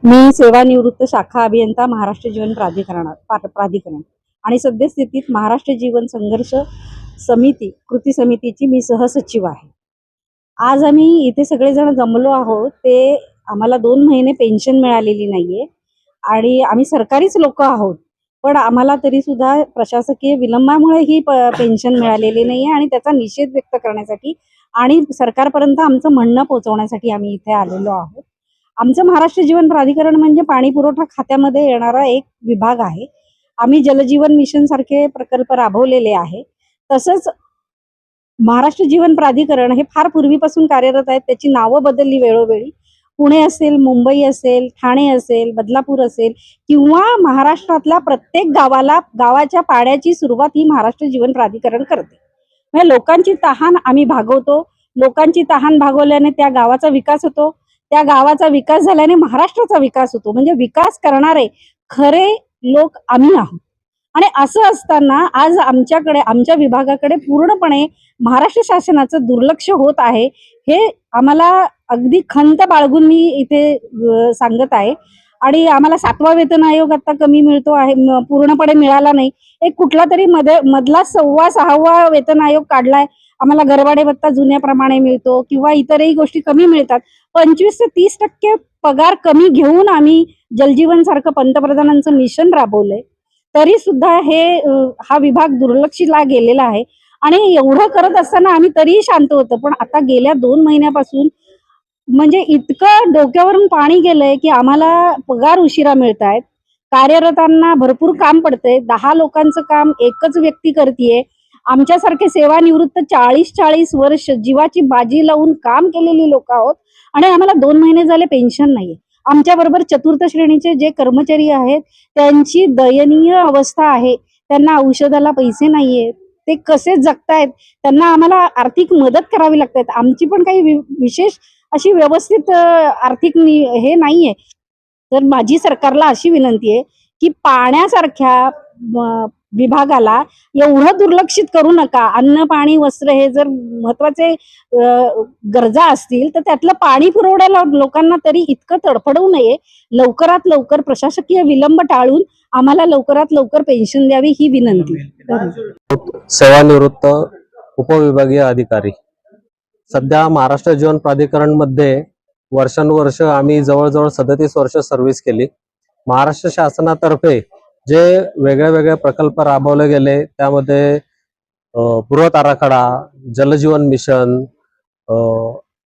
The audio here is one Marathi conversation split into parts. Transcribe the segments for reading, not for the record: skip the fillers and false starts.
मी सेवानिवृत्त शाखा अभियंता महाराष्ट्र जीवन प्राधिकरण आणि सद्यस्थितीत महाराष्ट्र जीवन संघर्ष समिती कृती समितीची मी सहसचिव आहे। आज आम्ही इथे सगळेजण जमलो आहोत ते आम्हाला 2 महिने पेन्शन मिळालेली नाहीये आणि आम्ही सरकारीच लोक आहोत, पण आम्हाला तरी सुद्धा प्रशासकीय विलंबामुळे ही पेन्शन मिळालेली नाहीये आणि त्याचा निषेध व्यक्त करण्यासाठी आणि सरकारपर्यंत आमचं म्हणणं पोहोचवण्यासाठी आम्ही इथे आलेलो आहोत। आमचं महाराष्ट्र जीवन प्राधिकरण म्हणजे पाणी पुरवठा खात्यामध्ये येणारा एक विभाग आहे। आम्ही जलजीवन मिशन सारखे प्रकल्प राबवलेले आहे। तसंच महाराष्ट्र जीवन प्राधिकरण हे फार पूर्वीपासून कार्यरत आहे। त्याची नावं बदलली वेळोवेळी, पुणे असेल, मुंबई असेल, ठाणे असेल, बदलापूर असेल किंवा महाराष्ट्रातल्या प्रत्येक गावाच्या पाण्याची सुरुवात ही महाराष्ट्र जीवन प्राधिकरण करते। म्हणजे लोकांची तहान आम्ही भागवतो, लोकांची तहान भागवल्याने त्या गावाचा विकास होतो, त्या गावाचा विकास झाल्याने महाराष्ट्राचा विकास होतो। म्हणजे विकास करणारे खरे लोक आम्ही आहोत। आणि असं असताना आज आमच्या विभागाकडे पूर्णपणे महाराष्ट्र शासनाचं दुर्लक्ष होत आहे, हे आम्हाला अगदी खंत बाळगून मी इथे सांगत आहे। आणि आम्हाला 7वा वेतन आयोग आता कमी मिळतो आहे, पूर्णपणे मिळाला नाही। एक कुठला तरी मधला 6वा वेतन आयोग काढलाय, आम्हाला गरवाडे भत्ता जुन्याप्रमाणे मिळतो किंवा इतरही गोष्टी कमी मिळतात। 25 ते 30% पगार कमी घेऊन आम्ही जलजीवन सारखं पंतप्रधानांचं मिशन राबवलंय, तरी सुद्धा हा विभाग दुर्लक्षितला गेलेला आहे। आणि एवढं करत असताना आम्ही तरीही शांत होतो, पण आता गेल्या 2 महिन्यापासून म्हणजे इतकं डोक्यावरून पाणी गेलंय की आम्हाला पगार उशिरा मिळतायत, कार्यरतांना भरपूर काम पडतंय, 10 लोकांचं काम एकच व्यक्ती करतीये। आमच्यासारखे सेवानिवृत्त 40-40 वर्ष जीवाची बाजी लावून काम केलेली लोक आहोत आणि आम्हाला 2 महिने झाले पेन्शन नाहीये। आमच्या बरोबर चतुर्थ श्रेणीचे जे कर्मचारी आहेत त्यांची दयनीय अवस्था आहे, त्यांना औषधाला पैसे नाहीये, ते कसे जगतायत, त्यांना आम्हाला आर्थिक मदत करावी लागते। आमची पण काही विशेष अशी व्यवस्थित आर्थिक हे नाहीये। तर माझी सरकारला अशी विनंती आहे की पाण्यासारख्या विभागाला एवढं दुर्लक्षित करू नका। अन्न, पाणी, वस्त्र हे जर महत्वाचे गरजा असतील तर त्यातलं पाणी पुरवठ्याला लोकांना तरी इतकं तडफडवू नये। लवकरात लवकर प्रशासकीय विलंब टाळून आम्हाला लवकरात लवकर पेन्शन द्यावी ही विनंती। सेवानिवृत्त उपविभागीय अधिकारी सध्या महाराष्ट्र जीवन प्राधिकरण मध्ये वर्षानुवर्ष आम्ही जवळजवळ 37 वर्ष सर्व्हिस केली। महाराष्ट्र शासनातर्फे जे वेगळे प्रकल्प राबवले गेले त्यामध्ये बृहत आराखडा, जलजीवन मिशन,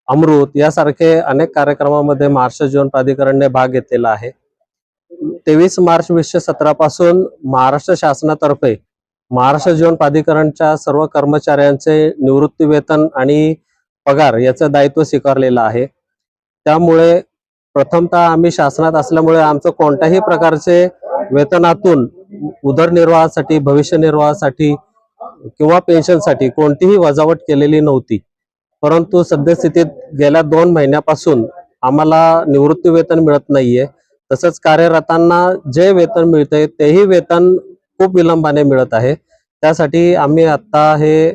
अमृत यासारखे अनेक कार्यक्रमामध्ये महाराष्ट्र जीवन प्राधिकरणने भाग घेतलेला आहे। 23 मार्च 2017 पासून महाराष्ट्र शासनातर्फे महाराष्ट्र जीवन प्राधिकरणच्या सर्व कर्मचाऱ्यांचे निवृत्ती वेतन आणि पगार याचं दायित्व स्वीकारलेलं आहे। त्यामुळे प्रथमतः आम्ही शासनात असल्यामुळे आमचं कोणत्याही प्रकारचे वेतनातून उदरनिर्वाहासाठी, भविष्य निर्वाहासाठी किंवा पेन्शनसाठी कोणतीही वजावट केलेली नव्हती। परंतु सद्यस्थितीत गेल्या 2 महिन्यापासून आम्हाला निवृत्ती वेतन मिळत नाहीये। तसंच कार्यरतांना जे वेतन मिळते तेही वेतन खूप विलंबाने मिळत आहे। त्यासाठी आम्ही आता हे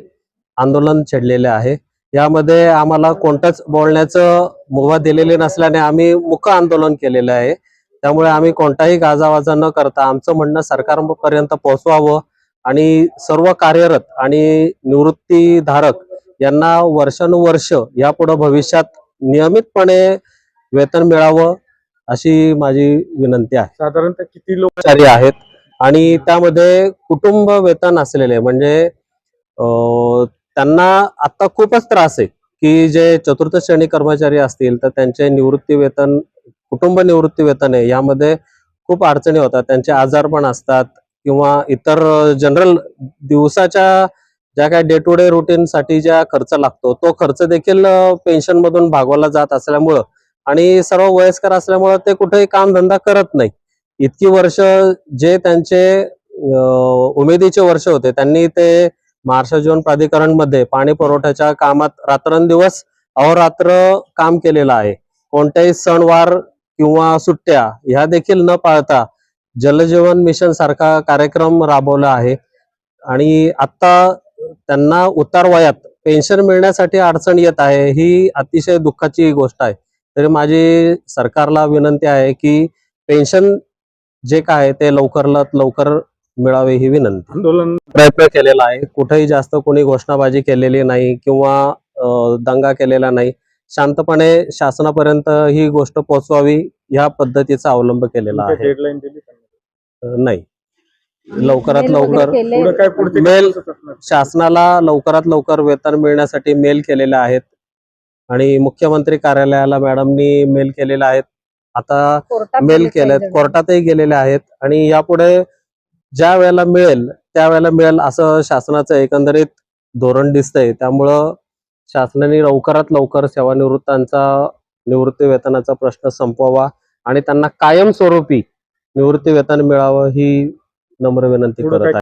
आंदोलन छेडलेले आहे। यामध्ये आम्हाला कोणताच बोलण्याचं मुभा दिलेली नसल्याने आम्ही मुक आंदोलन केलेलं आहे। त्यामुळे आम्ही कोणताही गाजावाजा न करता आमचं म्हणणं सरकारपर्यंत पोहोचवावं आणि सर्व कार्यरत आणि निवृत्तीधारक यांना वर्षानुवर्ष यापुढे भविष्यात नियमितपणे वेतन मिळावं अशी माझी विनंती आहे। साधारणतः किती लोक आहेत आणि त्यामध्ये कुटुंब वेतन असलेले म्हणजे त्यांना आता खूपच त्रास आहे की जे चतुर्थ श्रेणी कर्मचारी असतील तर त्यांचे निवृत्ती वेतन, कुटुंब निवृत्ती वेतन आहे, यामध्ये खूप अडचणी होतात। त्यांचे आजारपण असतात किंवा इतर जनरल दिवसाच्या ज्या काही डे टू डे रुटीन साठी ज्या खर्च लागतो तो खर्च देखील पेन्शन मधून भागवला जात असल्यामुळं आणि सर्व वयस्कर असल्यामुळं ते कुठेही कामधंदा करत नाही। इतकी वर्ष जे त्यांचे उमेदीचे वर्ष होते त्यांनी ते महाराष्ट्र जीवन प्राधिकरण मध्ये पाणी पुरवठ्याच्या कामात रात्रंदिवस अहोरात्र काम केलेलं आहे। कोणत्याही सणवार किंवा सुट्ट्या ह्या देखील न पाळता जलजीवन मिशन सारखा कार्यक्रम राबवला आहे आणि आता त्यांना उतार वयात पेन्शन मिळण्यासाठी अडचण येत आहे, ही अतिशय दुःखाची गोष्ट आहे। तरी माझी सरकारला विनंती आहे की पेन्शन जे काय ते लवकरात लवकर मिळावे ही विनंती. आंदोलन प्रयत्न केलेला आहे, कुठेही जास्त कोणी घोषणाबाजी केलेली नाही किंवा दंगा केलेला नाही. शांतपणे शासनापर्यंत ही गोष्ट पोहोचवावी या पद्धतीचा अवलंब केलेला आहे. डेडलाईन दिली त्यांनी. नाही, लवकरात मेल वगैरे लवकर केले. पुढे काय पुढचे मेल काय process असणार? शासनाला लवकरात लवकर वेतन मिळण्यासाठी मेल केलेले आहेत आणि मुख्यमंत्री कार्यालयाला मॅडमनी मेल केलेले आहेत. आता कोर्टात मेल गेले केलेत, काही जण. कोर्टातही गेलेले आहेत आणि यापुढे ज्या वेळेला मिळेल त्यावेळेला मिळेल असं शासनाचं एकंदरीत धोरण दिसतंय. त्यामुळं शासनाने लवकरात लवकर सेवानिवृत्तांचा निवृत्ती वेतनाचा प्रश्न संपवावा आणि त्यांना कायमस्वरूपी निवृत्ती वेतन मिळावं ही नम्र विनंती पुढं करत काय आहे.